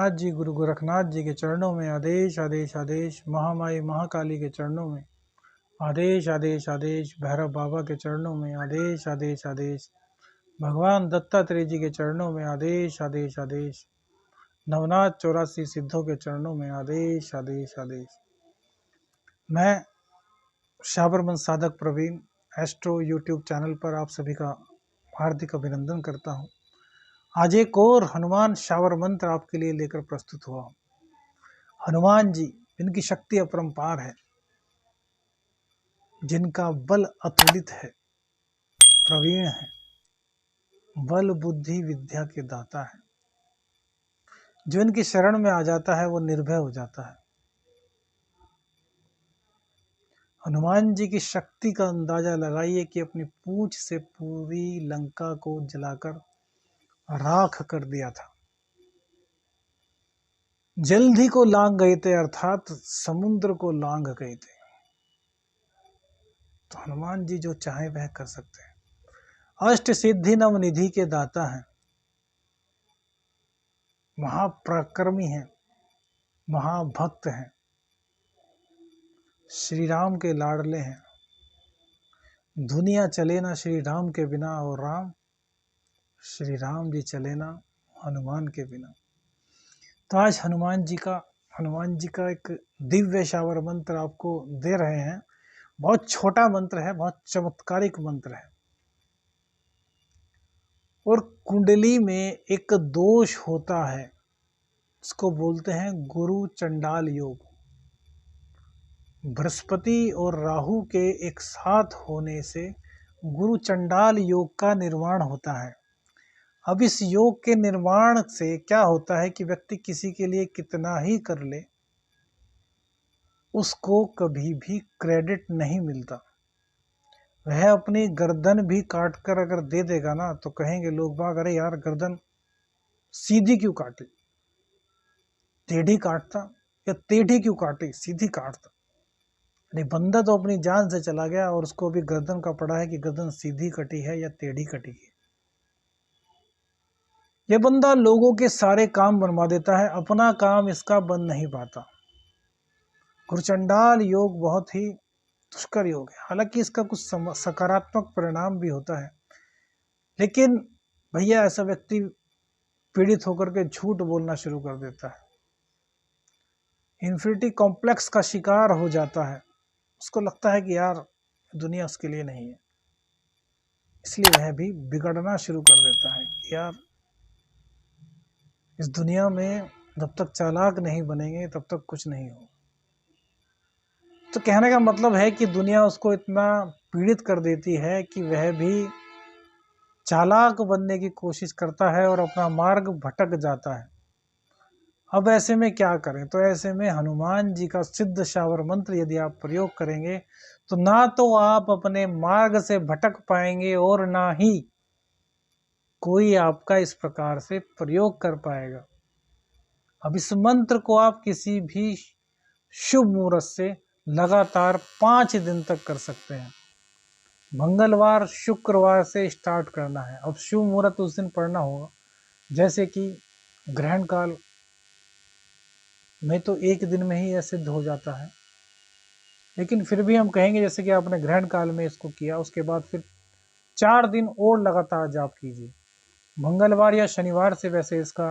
गोरखनाथ जी, गुरु गोरखनाथ जी के चरणों में आदेश आदेश आदेश। महामाई महाकाली के चरणों में आदेश आदेश आदेश। भैरव बाबा के चरणों में आदेश आदेश आदेश। भगवान दत्तात्रेय जी के चरणों में आदेश आदेश आदेश। नवनाथ 84 सिद्धों के चरणों में आदेश आदेश आदेश। मैं शाबरमन साधक प्रवीण एस्ट्रो यूट्यूब चैनल पर आप सभी का हार्दिक अभिनंदन करता हूं। आज एक और हनुमान शावर मंत्र आपके लिए लेकर प्रस्तुत हुआ। हनुमान जी, जिनकी शक्ति अपरंपार है, जिनका बल अतुलित है, प्रवीण है, बल बुद्धि विद्या के दाता है, जो इनकी शरण में आ जाता है वो निर्भय हो जाता है। हनुमान जी की शक्ति का अंदाजा लगाइए कि अपनी पूंछ से पूरी लंका को जलाकर राख कर दिया था। जल्दी को लांग गए थे, अर्थात समुद्र को लांग गए थे। तो हनुमान जी जो चाहे वह कर सकते हैं। अष्ट सिद्धि नव निधि के दाता हैं, महापराक्रमी हैं, महाभक्त हैं, श्री राम के लाडले हैं। दुनिया चले ना श्री राम के बिना, और राम श्री राम जी चले ना हनुमान के बिना। तो आज हनुमान जी का एक दिव्य शावर मंत्र आपको दे रहे हैं। बहुत छोटा मंत्र है, बहुत चमत्कारिक मंत्र है। और कुंडली में एक दोष होता है, इसको बोलते हैं गुरु चंडाल योग। बृहस्पति और राहु के एक साथ होने से गुरु चंडाल योग का निर्माण होता है। अब इस योग के निर्माण से क्या होता है कि व्यक्ति किसी के लिए कितना ही कर ले, उसको कभी भी क्रेडिट नहीं मिलता। वह अपनी गर्दन भी काट कर अगर दे देगा ना, तो कहेंगे लोग बाग, अरे यार गर्दन सीधी क्यों काटी, टेढ़ी काटता, या टेढ़ी क्यों काटी, सीधी काटता। नहीं, बंदा तो अपनी जान से चला गया और उसको भी गर्दन का पड़ा है कि गर्दन सीधी कटी है या टेढ़ी कटी है। यह बंदा लोगों के सारे काम बनवा देता है, अपना काम इसका बन नहीं पाता। गुरुचंडाल योग बहुत ही दुष्कर योग है। हालांकि इसका कुछ सकारात्मक परिणाम भी होता है, लेकिन भैया ऐसा व्यक्ति पीड़ित होकर के झूठ बोलना शुरू कर देता है, इन्फिनिटी कॉम्प्लेक्स का शिकार हो जाता है। उसको लगता है कि यार दुनिया उसके लिए नहीं है, इसलिए वह भी बिगड़ना शुरू कर देता है कि यार इस दुनिया में जब तक चालाक नहीं बनेंगे तब तक कुछ नहीं हो। तो कहने का मतलब है कि दुनिया उसको इतना पीड़ित कर देती है कि वह भी चालाक बनने की कोशिश करता है और अपना मार्ग भटक जाता है। अब ऐसे में क्या करें? तो ऐसे में हनुमान जी का सिद्ध शावर मंत्र यदि आप प्रयोग करेंगे तो ना तो आप अपने मार्ग से भटक पाएंगे और ना ही कोई आपका इस प्रकार से प्रयोग कर पाएगा। अब इस मंत्र को आप किसी भी शुभ मुहूर्त से लगातार 5 दिन तक कर सकते हैं। मंगलवार शुक्रवार से स्टार्ट करना है। अब शुभ मुहूर्त उस दिन पढ़ना होगा, जैसे कि ग्रहण काल में तो एक दिन में ही यह सिद्ध हो जाता है, लेकिन फिर भी हम कहेंगे जैसे कि आपने ग्रहण काल में इसको किया, उसके बाद फिर 4 दिन और लगातार जाप कीजिए। मंगलवार या शनिवार से वैसे इसका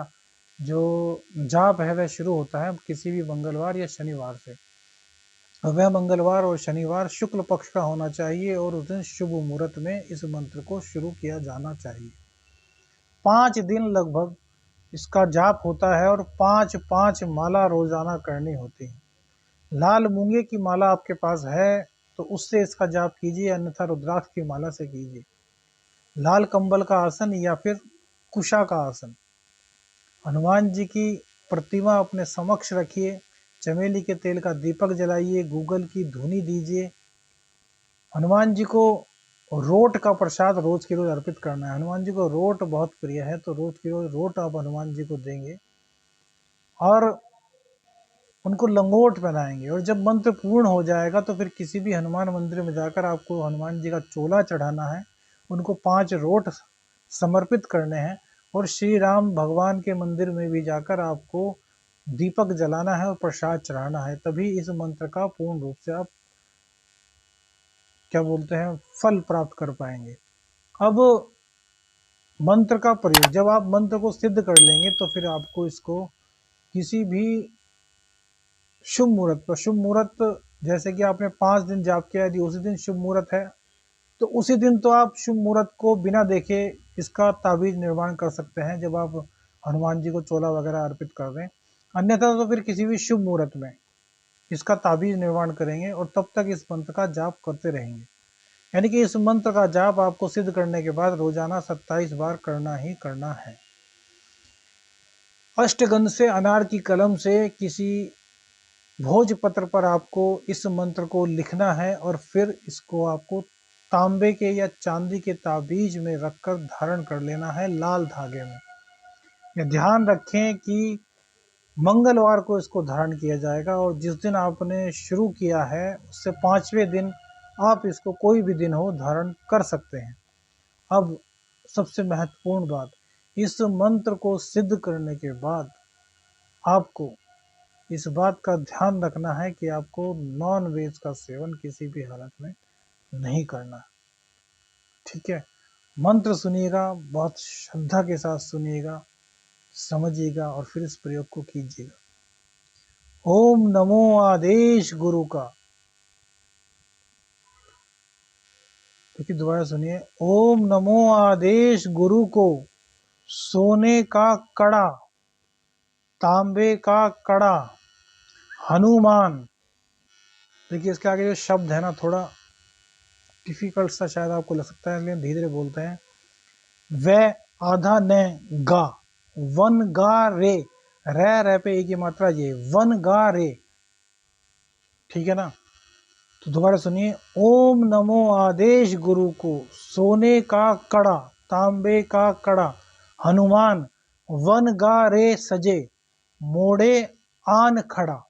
जो जाप है वह शुरू होता है, किसी भी मंगलवार या शनिवार से। वह मंगलवार और शनिवार शुक्ल पक्ष का होना चाहिए और उस दिन शुभ मुहूर्त में इस मंत्र को शुरू किया जाना चाहिए। 5 दिन लगभग इसका जाप होता है और 5 माला रोजाना करनी होती है। लाल मूंगे की माला आपके पास है तो उससे इसका जाप कीजिए, अन्यथा रुद्राक्ष की माला से कीजिए। लाल कंबल का आसन या फिर कुशा का आसन। हनुमान जी की प्रतिमा अपने समक्ष रखिए, चमेली के तेल का दीपक जलाइए, गूगल की धुनी दीजिए। हनुमान जी को रोट का प्रसाद रोज की रोज अर्पित करना है। हनुमान जी को रोट बहुत प्रिय है, तो रोज की रोज रोट आप हनुमान जी को देंगे और उनको लंगोट पहनाएंगे। और जब मंत्र पूर्ण हो जाएगा तो फिर किसी भी हनुमान मंदिर में जाकर आपको हनुमान जी का चोला चढ़ाना है, उनको 5 रोट समर्पित करने हैं। और श्री राम भगवान के मंदिर में भी जाकर आपको दीपक जलाना है और प्रसाद चढ़ाना है, तभी इस मंत्र का पूर्ण रूप से आप क्या बोलते हैं फल प्राप्त कर पाएंगे। अब मंत्र का प्रयोग, जब आप मंत्र को सिद्ध कर लेंगे तो फिर आपको इसको किसी भी शुभ मुहूर्त पर, शुभ मुहूर्त जैसे कि आपने 5 दिन जाप किया, यदि उसी दिन शुभ मुहूर्त है तो उसी दिन तो आप शुभ मुहूर्त को बिना देखे इसका ताबीज निर्माण कर सकते हैं, जब आप हनुमान जी को चोला वगैरह अर्पित कर दें। अन्यथा तो फिर किसी भी शुभ मुहूर्त में इसका ताबीज निर्माण करेंगे और तब तक इस मंत्र का जाप करते रहेंगे। यानी कि इस मंत्र का जाप आपको सिद्ध करने के बाद रोजाना 27 बार करना ही करना है। अष्टगंध से, अनार की कलम से किसी भोजपत्र पर आपको इस मंत्र को लिखना है और फिर इसको आपको तांबे के या चांदी के ताबीज में रखकर धारण कर लेना है, लाल धागे में। यह ध्यान रखें कि मंगलवार को इसको धारण किया जाएगा और जिस दिन आपने शुरू किया है उससे 5वें दिन आप इसको कोई भी दिन हो धारण कर सकते हैं। अब सबसे महत्वपूर्ण बात, इस मंत्र को सिद्ध करने के बाद आपको इस बात का ध्यान रखना है कि आपको नॉन वेज का सेवन किसी भी हालत में नहीं करना। ठीक है, मंत्र सुनिएगा, बहुत श्रद्धा के साथ सुनिएगा, समझिएगा और फिर इस प्रयोग को कीजिएगा। ओम नमो आदेश गुरु का, देखिए दोबारा सुनिए। ओम नमो आदेश गुरु को, सोने का कड़ा, तांबे का कड़ा, हनुमान। देखिए इसके आगे जो शब्द है ना थोड़ा डिफिकल्ट सा शायद आपको लग सकता है, इसलिए धीरे धीरे बोलते हैं। वे आधा ने गा, वन गा रे, रे पे एक ही मात्रा, ये वन गा रे। ठीक है ना, तो दोबारा सुनिए। ओम नमो आदेश गुरु को, सोने का कड़ा, तांबे का कड़ा, हनुमान, वन गा रे सजे, मोड़े आन खड़ा।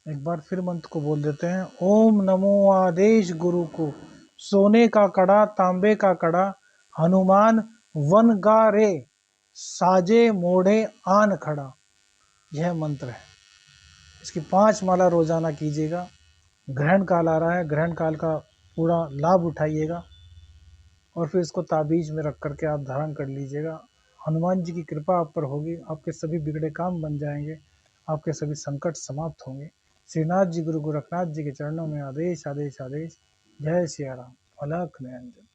एक बार फिर मंत्र को बोल देते हैं। ओम नमो आदेश गुरु को, सोने का कड़ा, तांबे का कड़ा, हनुमान, वन गा रे साजे, मोड़े आन खड़ा। यह मंत्र है, इसकी 5 माला रोजाना कीजिएगा। ग्रहण काल आ रहा है, ग्रहण काल का पूरा लाभ उठाइएगा और फिर इसको ताबीज में रख करके आप धारण कर लीजिएगा। हनुमान जी की कृपा आप पर होगी, आपके सभी बिगड़े काम बन जाएंगे, आपके सभी संकट समाप्त होंगे। श्रीनाथ जी गुरु गोरखनाथ जी के चरणों में आदेश आदेश आदेश। जय सिया राम। अलख निरंजन।